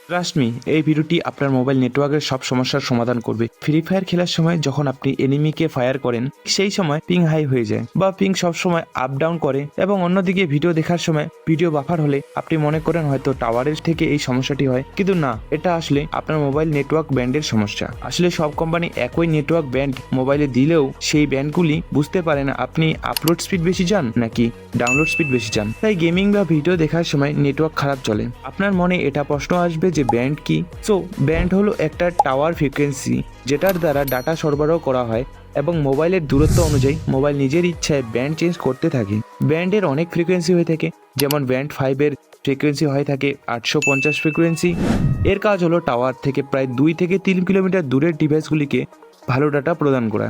Trust me, এই ভিডিওটি আপনার মোবাইল নেটওয়ার্কের সব সমস্যার সমাধান করবে। ফ্রি ফায়ার খেলার সময় যখন আপনি এনিমিকে ফায়ার করেন, সেই সময় পিং হাই হয়ে যায় বা পিং সব সময় আপ ডাউন করে, এবং অন্যদিকে ভিডিও দেখার সময় ভিডিও বাফার হলে আপনি মনে করেন হয়তো টাওয়ারের থেকে এই সমস্যাটি হয়, কিন্তু না, এটা আসলে আপনার মোবাইল নেটওয়ার্ক ব্যান্ডের সমস্যা। আসলে সব কোম্পানি একই নেটওয়ার্ক ব্যান্ড মোবাইলে দিলেও সেই ব্যান্ডগুলি বুঝতে পারে না আপনি আপলোড স্পিড বেশি চান নাকি ডাউনলোড স্পিড বেশি চান। তাই গেমিং বা ভিডিও দেখার সময় নেটওয়ার্ক খারাপ চলে। আপনার মনে এটা প্রশ্ন আসবে যে ব্যান্ড কি? সো ব্যান্ড হলো একটা টাওয়ার ফ্রিকোয়েন্সি যেটার দ্বারা ডাটা সরবরাহ করা হয়, এবং মোবাইলের দূরত্ব অনুযায়ী মোবাইল নিজের ইচ্ছায় ব্যান্ড চেঞ্জ করতে থাকে। ব্যান্ডের অনেক ফ্রিকোয়েন্সি হয়ে থাকে, যেমন ব্যান্ড 5-এর ফ্রিকোয়েন্সি হয়ে থাকে 850 ফ্রিকোয়েন্সি। এর কাজ হলো টাওয়ার থেকে প্রায় 2 থেকে 3 কিলোমিটার দূরের ডিভাইসগুলিকে ভালো ডাটা প্রদান করা।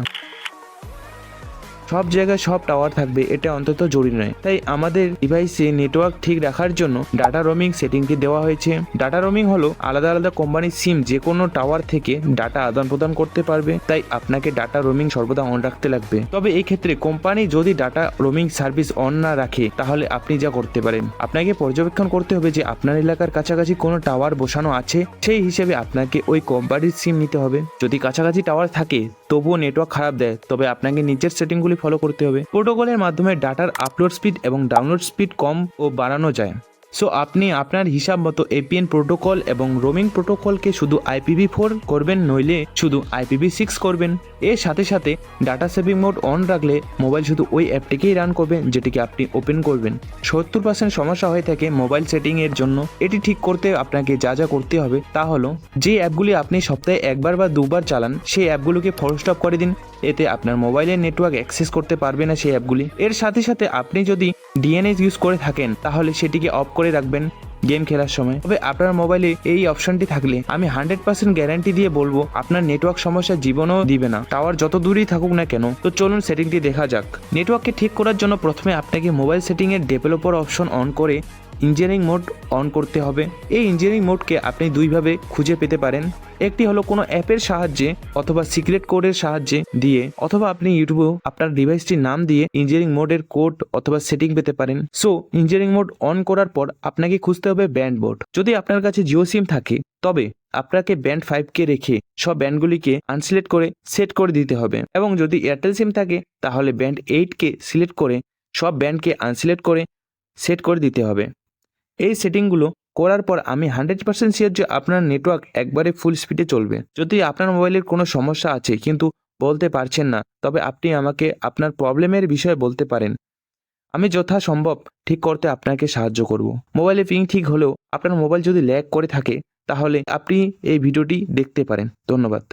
সব জায়গায় সব টাওয়ার থাকবে এটা অন্তত জরুরি নয়। তাই আমাদের ডিভাইসে নেটওয়ার্ক ঠিক রাখার জন্য ডাটা রোমিং সেটিংটি দেওয়া হয়েছে। ডাটা রোমিং হলো আলাদা আলাদা কোম্পানির সিম যে কোনো টাওয়ার থেকে ডাটা আদান প্রদান করতে পারবে, তাই আপনাকে ডাটা রোমিং সর্বদা অন রাখতে লাগবে। তবে এই ক্ষেত্রে কোম্পানি যদি ডাটা রোমিং সার্ভিস অন না রাখে, তাহলে আপনি যা করতে পারেন, আপনাকে পর্যবেক্ষণ করতে হবে যে আপনার এলাকার কাছাকাছি কোনো টাওয়ার বসানো আছে, সেই হিসেবে আপনাকে ওই কোম্পানির সিম নিতে হবে। যদি কাছাকাছি টাওয়ার থাকে তবুও নেটওয়ার্ক খারাপ দেয়, তবে আপনাকে নিচের সেটিংগুলি ফলো করতে হবে। প্রোটোকলের মাধ্যমে ডাটার আপলোড স্পিড এবং ডাউনলোড স্পিড কম ও বাড়ানো যায়। সো আপনি আপনার হিসাব মতো এপিএন প্রোটোকল এবং রোমিং প্রোটোকলকে শুধু IPv4 করবেন, নইলে শুধু IPv6 করবেন। এর সাথে সাথে ডাটা সেভিং মোড অন রাখলে মোবাইল শুধু ওই অ্যাপটিকেই রান করবেন যেটিকে আপনি ওপেন করবেন। 70% সমস্যা হয়ে থাকে মোবাইল সেটিং এর জন্য। এটি ঠিক করতে আপনাকে যা যা করতে হবে তা হলো, যে অ্যাপগুলি আপনি সপ্তাহে একবার বা দুবার চালান সেই অ্যাপগুলোকে ফোর্স স্টপ করে দিন। এতে আপনার মোবাইলের নেটওয়ার্ক অ্যাক্সেস করতে পারবে না সেই অ্যাপগুলি। এর সাথে সাথে আপনি যদি DNS ইউজ করে থাকেন তাহলে সেটিকে অফ করে রাখবেন গেম খেলার সময়। তবে আপনার মোবাইলে এই অপশনটি থাকলে আমি 100% গ্যারান্টি দিয়ে বলবো আপনার নেটওয়ার্ক সমস্যা জীবনও দিবে না, টাওয়ার যত দূরেই থাকুক না কেন। তো চলুন সেটিংটি দেখা যাক। নেটওয়ার্ককে ঠিক করার জন্য প্রথমে আপনাকে মোবাইল সেটিং এর ডেভেলপার অপশন অন করে ইঞ্জিনিয়ারিং মোড অন করতে হবে। এই ইঞ্জিনিয়ারিং মোডকে আপনি দুইভাবে খুঁজে পেতে পারেন। একটি হলো কোনো অ্যাপের সাহায্যে অথবা সিক্রেট কোডের সাহায্যে দিয়ে, অথবা আপনি ইউটিউবেও আপনার ডিভাইসটির নাম দিয়ে ইঞ্জিনিয়ারিং মোডের কোড অথবা সেটিং পেতে পারেন। সো ইঞ্জিনিয়ারিং মোড অন করার পর আপনাকে খুঁজতে হবে ব্যান্ড মোড। যদি আপনার কাছে জিও সিম থাকে তবে আপনাকে ব্যান্ড 5কে রেখে সব ব্যান্ডগুলিকে আনসিলেক্ট করে সেট করে দিতে হবে, এবং যদি এয়ারটেল সিম থাকে তাহলে ব্যান্ড 8কে সিলেক্ট করে সব ব্যান্ডকে আনসিলেক্ট করে সেট করে দিতে হবে। এই সেটিংগুলো করার পর আমি 100% শিওর যে আপনার নেটওয়ার্ক একবারে ফুল স্পিডে চলবে। যদি আপনার মোবাইলের কোনো সমস্যা আছে কিন্তু বলতে পারছেন না, তবে আপনি আমাকে আপনার প্রবলেমের বিষয়ে বলতে পারেন। আমি যথাসম্ভব ঠিক করতে আপনাকে সাহায্য করব। মোবাইলে পিং ঠিক হলেও আপনার মোবাইল যদি ল্যাগ করে থাকে তাহলে আপনি এই ভিডিওটি দেখতে পারেন। ধন্যবাদ।